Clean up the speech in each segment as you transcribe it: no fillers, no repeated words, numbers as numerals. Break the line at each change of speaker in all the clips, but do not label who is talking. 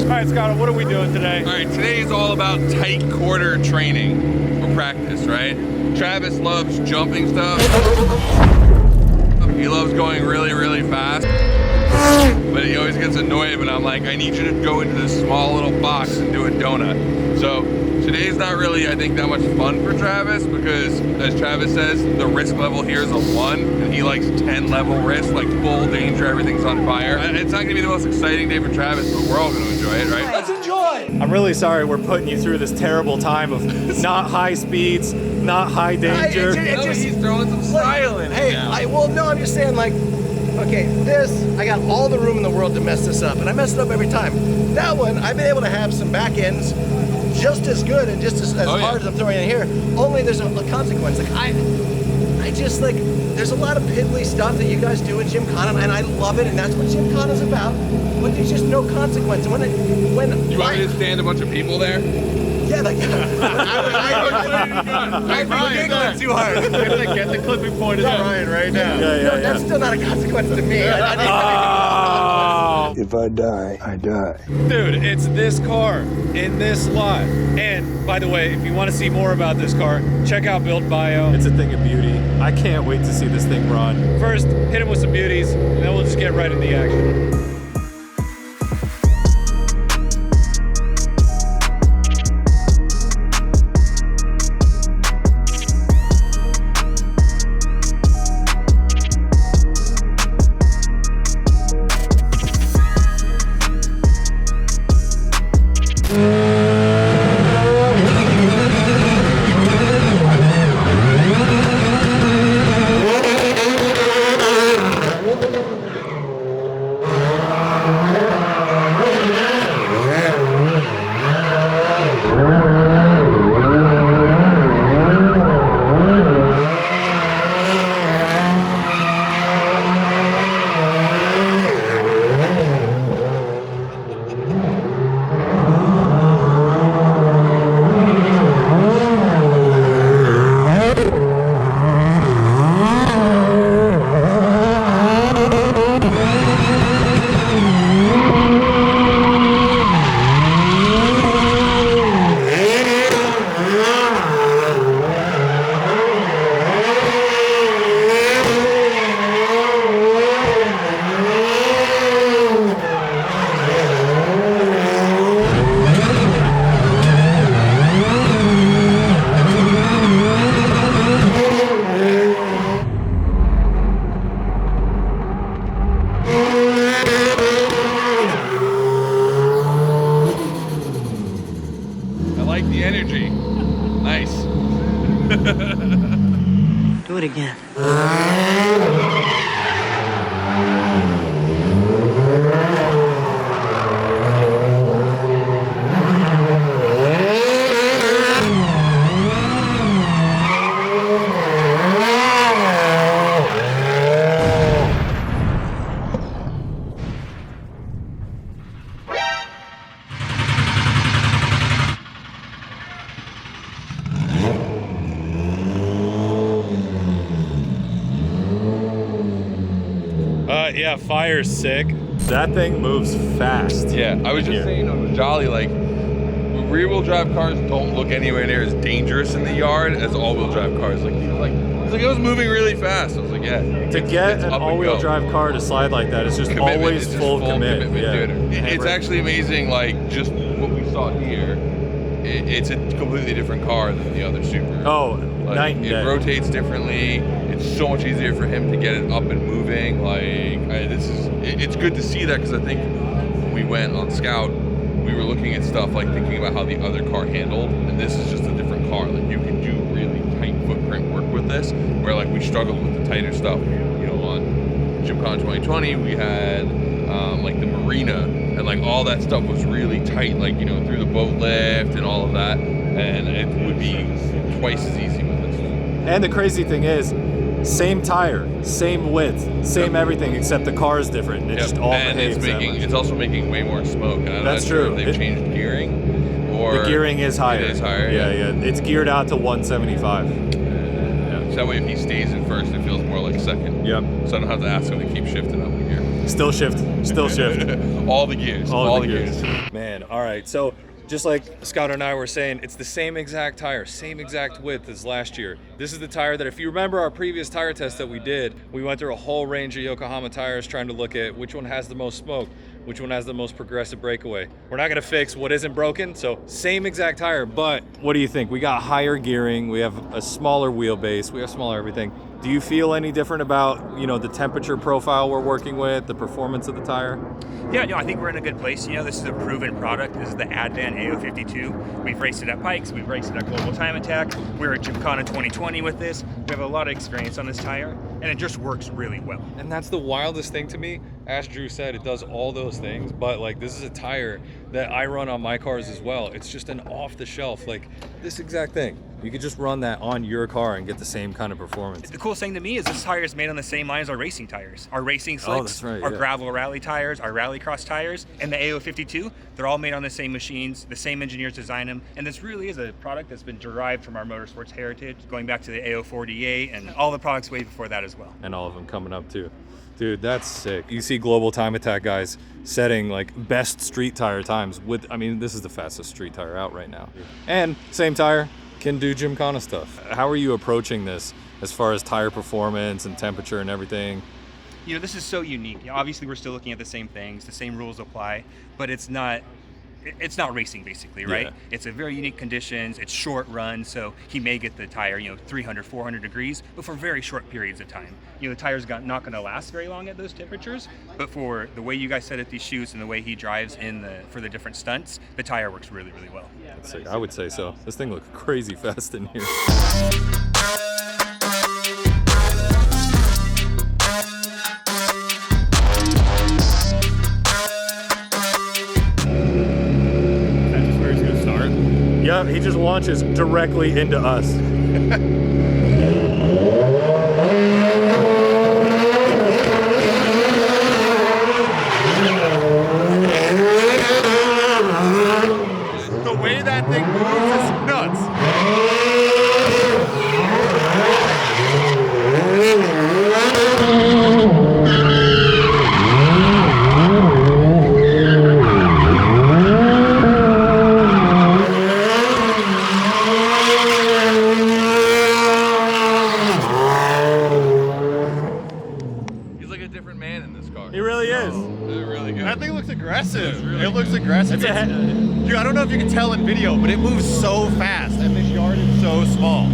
All right, Scott, what are we doing today?
All right, today is all about tight quarter training or practice, right? Travis loves jumping stuff. He loves going really, really fast. But he always gets annoyed when I'm like, I need you to go into this small little box and do a donut. So today's not really, I think, that much fun for Travis because, as Travis says, the risk level here is a 1, and he likes 10 level risk, like full danger, everything's on fire. It's not gonna be the most exciting day for Travis, but we're all gonna enjoy it, right?
Let's enjoy!
I'm really sorry we're putting you through this terrible time of not high speeds, not high danger.
He's throwing some style in it.
Hey,
now.
I'm just saying, like, okay, I got all the room in the world to mess this up, and I mess it up every time. That one, I've been able to have some back ends just as good and just as hard as I'm throwing in here, only there's a consequence. Like, I just, like, there's a lot of piddly stuff that you guys do in Gymkhana, and I love it, and that's what Gymkhana's about, but there's just no consequence. And when
you want me to stand a bunch of people there?
Yeah, like, I'm giggling too hard.
Get the clipping point of Ryan right now.
No, that's still not a consequence to me.
If I die, I die.
Dude, it's this car in this lot. And by the way, if you want to see more about this car, check out Build Bio. It's a thing of beauty. I can't wait to see this thing run. First, hit him with some beauties, and then we'll just get right into the action.
Do it again.
Yeah, fire's sick. That thing moves fast.
Yeah, I was just saying on Jolly, like, rear-wheel drive cars don't look anywhere near as dangerous in the yard as all-wheel drive cars. Like, it was moving really fast. I was like, yeah.
To get an all-wheel drive car to slide like that, it's just always full commitment. Yeah.
Dude. It's actually amazing, like, just what we saw here. It's a completely different car than the other Subaru.
Oh,
like,
night and day.
It rotates differently. It's so much easier for him to get it up and moving. Like, it's good to see that, because I think when we went on Scout, we were looking at stuff, like thinking about how the other car handled, and this is just a different car. Like, you can do really tight footprint work with this, where like we struggled with the tighter stuff. You know, on Gymkhana 2020, we had like the marina, and like all that stuff was really tight, like, you know, through the boat lift and all of that, and it would be twice as easy with this.
And the crazy thing is, same tire, same width, same everything, except the car is different. It just all behaves that much.
It's also making way more smoke. And I'm
That's
not sure
true.
if they've changed gearing, or
the gearing is higher.
It is higher.
Yeah. It's geared out to 175.
So that way, if he stays in first, it feels more like second.
Yep.
So I don't have to ask him to keep shifting up the gear.
Still shift. Still shift.
All the gears. All the gears.
Man, all right. So just like Scott and I were saying, it's the same exact tire, same exact width as last year. This is the tire that, if you remember our previous tire test that we did, we went through a whole range of Yokohama tires trying to look at which one has the most smoke, which one has the most progressive breakaway. We're not gonna fix what isn't broken, so same exact tire, but what do you think? We got higher gearing, we have a smaller wheelbase, we have smaller everything. Do you feel any different about, the temperature profile we're working with, the performance of the tire?
Yeah, no, I think we're in a good place. This is a proven product. This is the Advan AO52. We've raced it at Pikes. We've raced it at Global Time Attack. We're at Gymkhana 2020 with this. We have a lot of experience on this tire, and it just works really well.
And that's the wildest thing to me. As Drew said, it does all those things, but this is a tire that I run on my cars as well. It's just an off-the-shelf, this exact thing. You could just run that on your car and get the same kind of performance.
The coolest thing to me is this tire is made on the same line as our racing tires. Our racing slicks,
that's right,
our
yeah.
gravel rally tires, our rallycross tires, and the AO52, they're all made on the same machines, the same engineers design them, and this really is a product that's been derived from our motorsports heritage, going back to the AO48 and all the products way before that as well.
And all of them coming up too. Dude, that's sick. You see Global Time Attack guys setting best street tire times with, this is the fastest street tire out right now. And same tire can do Gymkhana stuff. How are you approaching this as far as tire performance and temperature and everything?
This is so unique. Obviously we're still looking at the same things, the same rules apply, but it's not racing basically, right?
Yeah.
It's a very unique conditions, it's short run, so he may get the tire, 300, 400 degrees, but for very short periods of time. The tire's not gonna last very long at those temperatures, but for the way you guys set up these shoots and the way he drives for the different stunts, the tire works really, really well.
I would say so. This thing looks crazy fast in here. Yep, he just launches directly into us. The way that thing moves is nuts. He really is.
They're really good.
That thing looks aggressive. It looks aggressive. Dude, I don't know if you can tell in video, but it moves so fast, and this yard is so small.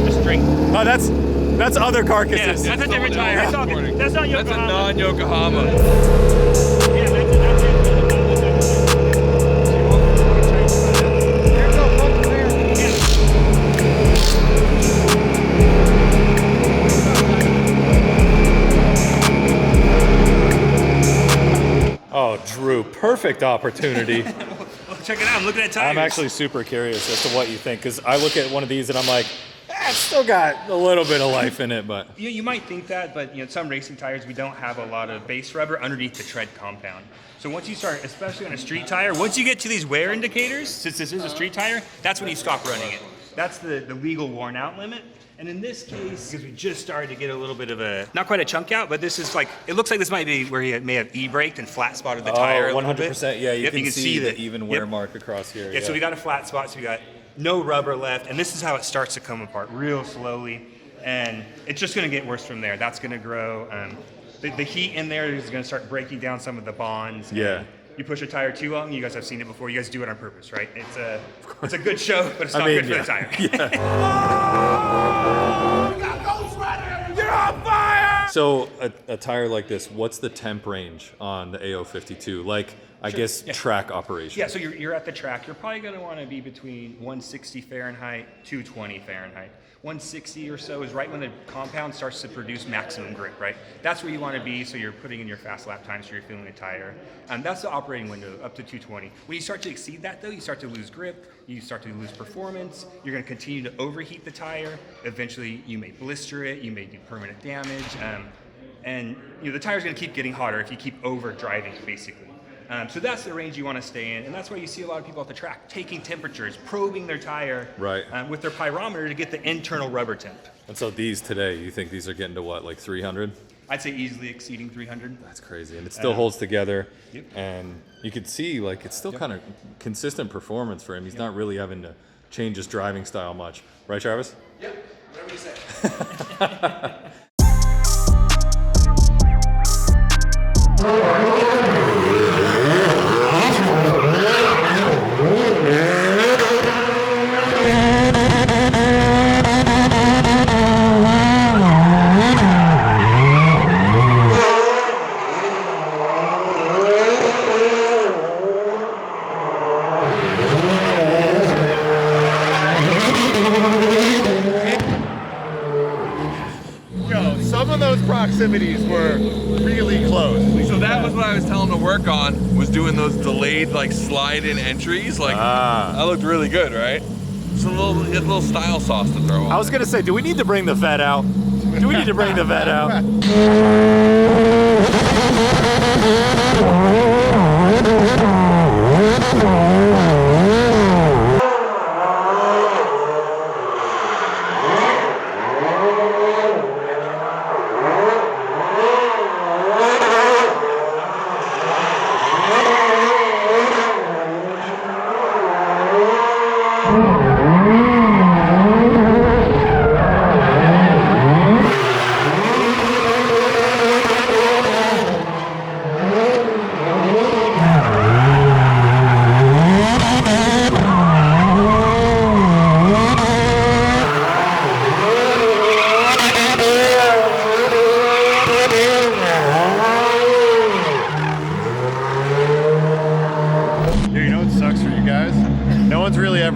Just drink.
Oh, that's other carcasses.
Yeah, that's a different tire. That's not Yokohama.
That's a non-Yokohama.
Yeah, that's it.
Oh, Drew, perfect opportunity.
Well, check it out. I'm looking at tires.
I'm actually super curious as to what you think, because I look at one of these and I'm like, it's still got a little bit of life in it, but.
You might think that, but some racing tires, we don't have a lot of base rubber underneath the tread compound. So once you start, especially on a street tire, once you get to these wear indicators, since this is a street tire, that's when you stop running it. That's the legal worn out limit. And in this case, because we just started to get a little bit of not quite a chunk out, but this is it looks like this might be where he may have e-braked and flat spotted the tire a little bit.
100%, yeah, you
Yep,
can see the even wear mark across here.
Yeah, so we got a flat spot, so we got no rubber left, and this is how it starts to come apart real slowly, and it's just gonna get worse from there. That's gonna grow. The heat in there is gonna start breaking down some of the bonds.
Yeah.
You push a tire too long, you guys have seen it before, you guys do it on purpose, right? It's a good show, but it's not good for the tire.
Yeah. So a tire like this, what's the temp range on the AO52? I guess track operation.
Yeah, so you're at the track. You're probably going to want to be between 160 Fahrenheit, 220 Fahrenheit. 160 or so is right when the compound starts to produce maximum grip, right? That's where you want to be, so you're putting in your fast lap time, so you're feeling the tire. That's the operating window, up to 220. When you start to exceed that, though, you start to lose grip, you start to lose performance, you're going to continue to overheat the tire. Eventually, you may blister it, you may do permanent damage, and the tire's going to keep getting hotter if you keep over driving it, basically. So that's the range you want to stay in, and that's why you see a lot of people at the track taking temperatures, probing their tire with their pyrometer to get the internal rubber temp.
And so these today, you think these are getting to what, like 300?
I'd say easily exceeding 300.
That's crazy, and it still holds together.
Yep.
And you can see, like, it's still kind of consistent performance for him. He's not really having to change his driving style much, right, Travis?
Yep, whatever you say.
Some of those proximities were really close.
So that was what I was telling him to work on, was doing those delayed like slide-in entries. Like that looked really good, right? Just a little style sauce to throw on.
I was gonna say, do we need to bring the vet out? Do we need to bring the vet out?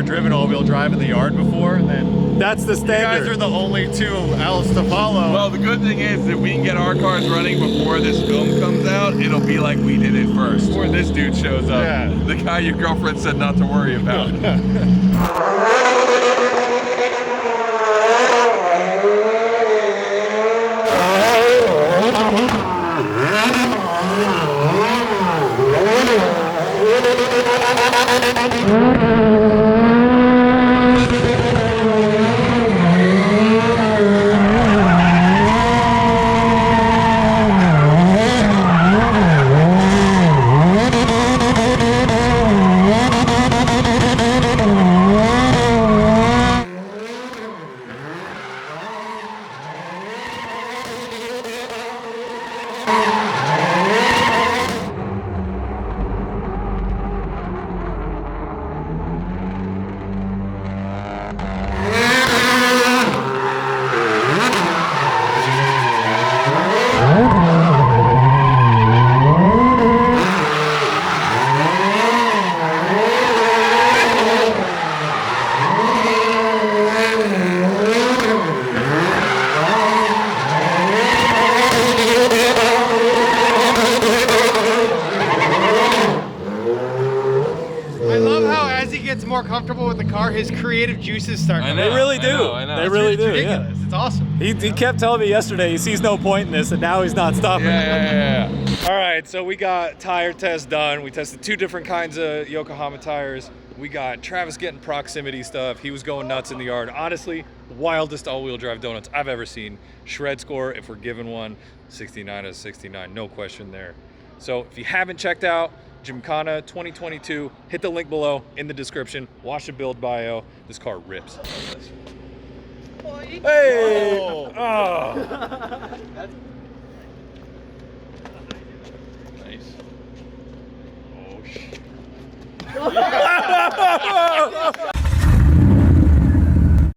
Driven all-wheel drive in the yard before, then
that's the standard.
You guys are the only two else to follow.
Well, the good thing is that we can get our cars running before this film comes out. It'll be like we did it first. Before this dude shows up, the guy your girlfriend said not to worry about.
more comfortable with the car, his creative juices start coming.
They really do.
I know.
They really do.
Ridiculous.
Yeah.
It's awesome.
He kept telling me yesterday he sees no point in this, and now he's not stopping.
Yeah.
All right, so we got tire tests done. We tested 2 different kinds of Yokohama tires. We got Travis getting proximity stuff. He was going nuts in the yard. Honestly, wildest all-wheel drive donuts I've ever seen. Shred score, if we're given one, 69 out of 69, no question there. So if you haven't checked out Gymkhana 2022, hit the link below in the description. Watch the build bio. This car rips. Hey! Oh.
Nice. Oh, shit.